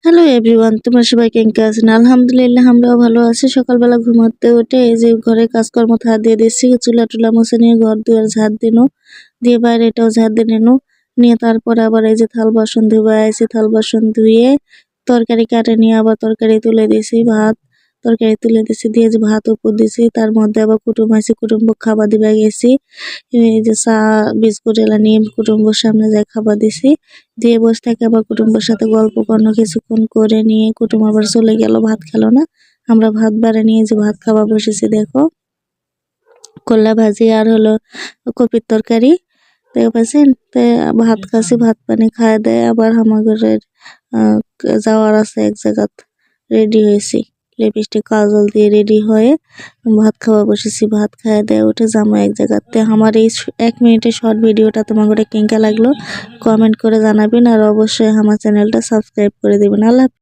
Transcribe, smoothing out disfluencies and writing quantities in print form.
Hello everyone, তোমরা সবাই কেমন আছেন? আলহামদুলিল্লাহ আমরাও ভালো আছি। সকালবেলা ঘুমাতে উঠে এই যে ঘরে কাজকর্ম হাত দিয়ে দিচ্ছি, চুলা টুলা মুছে নিয়ে ঘর দুয়ার ঝাড় দিনো, দিয়ে বাইরেটাও ঝাড় দিয়ে নিনো, নিয়ে তারপরে আবার এই যে থাল বাসন ধুয়ে আইছি, থাল বাসন ধুয়ে তরকারি কাটে নিয়ে আবার তরকারি তুলে দিছি, তরকারি তুলে দিছি, দিয়ে যে ভাত উপর দিছি, তার মধ্যে আবার কুটুম আইছি, কুটুম্ব খাবার দিবা গেছি, এই যে চা বিস্কুট এলা নিয়ে কুটুম্বর সামনে যাই খাবার দিছি, দিয়ে বসে থেকে আবার কুটুম্বের সাথে গল্প করলো কিছুক্ষণ, করে নিয়ে কুটুম আবার চলে গেল, ভাত খেলো না। আমরা ভাত বাড়ে নিয়ে যে ভাত খাওয়া বসেছি, দেখো করলা ভাজি আর হলো কপির তরকারি দেখতে পাচ্ছেন। ভাত খাসি, ভাত পানি খায় দেয় আবার আমাদের যাওয়ার আছে এক জায়গাত, রেডি হয়েছি, লিপস্টিক কাজল দিয়ে রেডি হয়ে ভাত খাওয়া বসেছি। ভাত খাওয়া দেয় উঠে যাবো এক জায়গাতে। আমার এই 1 মিনিটের শর্ট ভিডিওটা তোমাকে কেঙ্কা লাগলো কমেন্ট করে জানাবেন, আর অবশ্যই আমার চ্যানেলটা সাবস্ক্রাইব করে দিবেন। আল্লাহ।